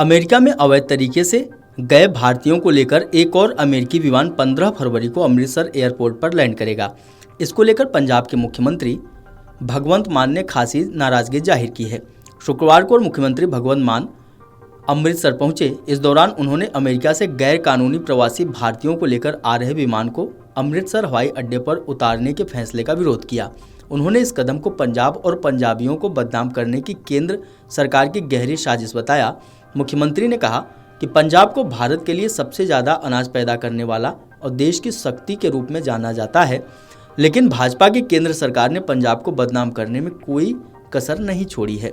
America में अवैध तरीके से गए भारतीयों को लेकर एक और अमेरिकी विमान 15 फरवरी को अमृतसर एयरपोर्ट पर लैंड करेगा। इसको लेकर पंजाब के मुख्यमंत्री भगवंत मान ने खासी नाराजगी जाहिर की है। शुक्रवार को मुख्यमंत्री भगवंत मान अमृतसर पहुंचे। इस दौरान उन्होंने अमेरिका से गैर कानूनी प्रवासी भारतीयों को लेकर आ रहे विमान को अमृतसर हवाई अड्डे पर उतारने के फैसले का विरोध किया। उन्होंने इस कदम को पंजाब और पंजाबियों को बदनाम करने की केंद्र सरकार की गहरी साजिश बताया। मुख्यमंत्री ने कहा कि पंजाब को भारत के लिए सबसे ज़्यादा अनाज पैदा करने वाला और देश की शक्ति के रूप में जाना जाता है, लेकिन भाजपा की केंद्र सरकार ने पंजाब को बदनाम करने में कोई कसर नहीं छोड़ी है।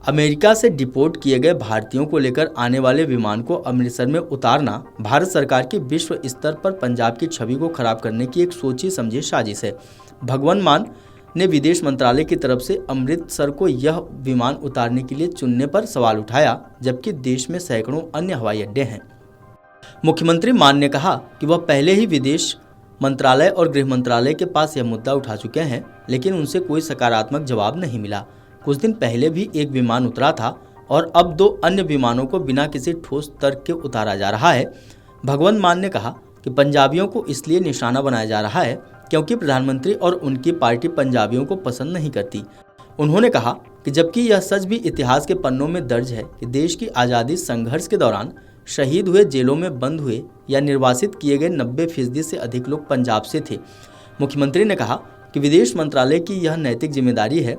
अमेरिका से डिपोर्ट किए गए भारतीयों को लेकर आने वाले विमान को अमृतसर में उतारना भारत सरकार की विश्व स्तर पर पंजाब की छवि को खराब करने की एक सोची समझी साजिश है। भगवंत मान ने विदेश मंत्रालय की तरफ से अमृतसर को यह विमान उतारने के लिए चुनने पर सवाल उठाया, जबकि देश में सैकड़ों अन्य हवाई अड्डे हैं। मुख्यमंत्री मान ने कहा कि वह पहले ही विदेश मंत्रालय और गृह मंत्रालय के पास यह मुद्दा उठा चुके हैं, लेकिन उनसे कोई सकारात्मक जवाब नहीं मिला। कुछ दिन पहले भी एक विमान उतरा था और अब 2 अन्य विमानों को बिना किसी ठोस तर्क के उतारा जा रहा है। भगवंत मान ने कहा कि पंजाबियों को इसलिए निशाना बनाया जा रहा है क्योंकि प्रधानमंत्री और उनकी पार्टी पंजाबियों को पसंद नहीं करती। उन्होंने कहा कि जबकि यह सच भी इतिहास के पन्नों में दर्ज है कि देश की आज़ादी संघर्ष के दौरान शहीद हुए, जेलों में बंद हुए या निर्वासित किए गए 90% से अधिक लोग पंजाब से थे। मुख्यमंत्री ने कहा कि विदेश मंत्रालय की यह नैतिक जिम्मेदारी है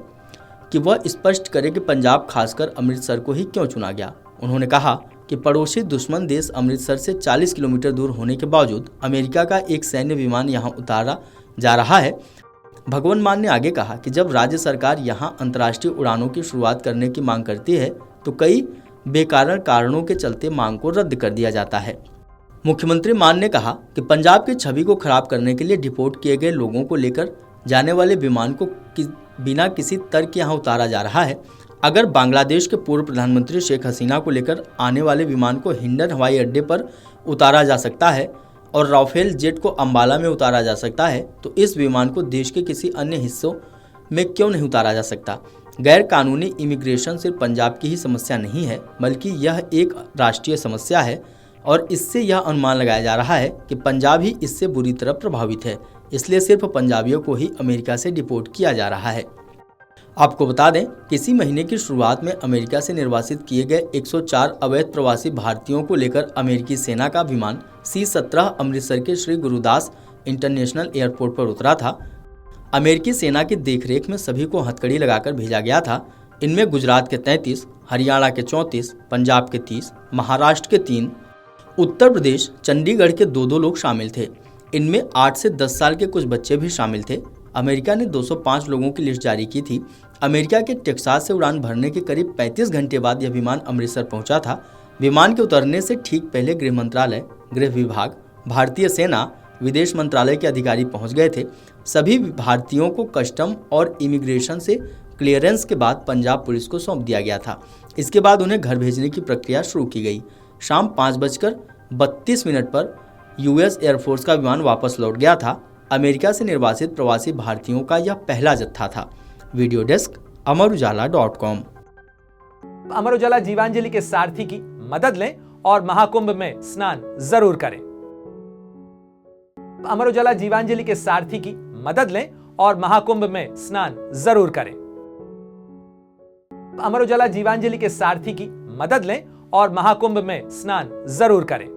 कि वह स्पष्ट करे कि पंजाब, खासकर अमृतसर को ही क्यों चुना गया। उन्होंने कहा कि पड़ोसी दुश्मन देश अमृतसर से 40 किलोमीटर दूर होने के बावजूद अमेरिका का एक सैन्य विमान यहां उतारा जा रहा है। भगवंत मान ने आगे कहा कि जब राज्य सरकार यहां अंतर्राष्ट्रीय उड़ानों की शुरुआत करने की मांग करती है तो कई बेकारण कारणों के चलते मांग को रद्द कर दिया जाता है। मुख्यमंत्री मान ने कहा कि पंजाब की छवि को खराब करने के लिए डिपोर्ट किए गए लोगों को लेकर जाने वाले विमान को बिना किसी तर्क यहां उतारा जा रहा है। अगर बांग्लादेश के पूर्व प्रधानमंत्री शेख हसीना को लेकर आने वाले विमान को हिंडन हवाई अड्डे पर उतारा जा सकता है और राफेल जेट को अंबाला में उतारा जा सकता है, तो इस विमान को देश के किसी अन्य हिस्सों में क्यों नहीं उतारा जा सकता। गैर कानूनी इमिग्रेशन सिर्फ पंजाब की ही समस्या नहीं है, बल्कि यह एक राष्ट्रीय समस्या है और इससे यह अनुमान लगाया जा रहा है कि पंजाब ही इससे बुरी तरह प्रभावित है। इसलिए सिर्फ पंजाबियों को ही अमेरिका से डिपोर्ट किया जा रहा है। आपको बता दें कि इसी महीने की शुरुआत में अमेरिका से निर्वासित किए गए 104 अवैध प्रवासी भारतीयों को लेकर अमेरिकी सेना का विमान C-17 अमृतसर के श्री गुरुदास इंटरनेशनल एयरपोर्ट पर उतरा था। अमेरिकी सेना की देखरेख में सभी को हथकड़ी लगाकर भेजा गया था। इनमें गुजरात के 33, हरियाणा के 34, पंजाब के 30, महाराष्ट्र के 3, उत्तर प्रदेश चंडीगढ़ के 2 लोग शामिल थे। इनमें 8 से 10 साल के कुछ बच्चे भी शामिल थे। अमेरिका ने 205 लोगों की लिस्ट जारी की थी। अमेरिका के टेक्सास से उड़ान भरने के करीब 35 घंटे बाद यह विमान अमृतसर पहुंचा था। विमान के उतरने से ठीक पहले गृह मंत्रालय, गृह विभाग, भारतीय सेना, विदेश मंत्रालय के अधिकारी पहुंच गए थे। सभी भारतीयों को कस्टम और इमिग्रेशन से क्लियरेंस के बाद पंजाब पुलिस को सौंप दिया गया था। इसके बाद उन्हें घर भेजने की प्रक्रिया शुरू की गई। शाम 5:32 पर यूएस एयरफोर्स का विमान वापस लौट गया था। अमेरिका से निर्वासित प्रवासी भारतीयों का यह पहला जत्था था। Video desk अमरउजाला.com। अमर उजाला जीवांजलि के सारथी की मदद लें और महाकुंभ में स्नान जरूर करें। अमर उजाला जीवांजलि के सारथी की मदद लें और महाकुंभ में स्नान जरूर करें। अमर उजाला जीवांजलि के सारथी की मदद लें और महाकुंभ में स्नान जरूर करें।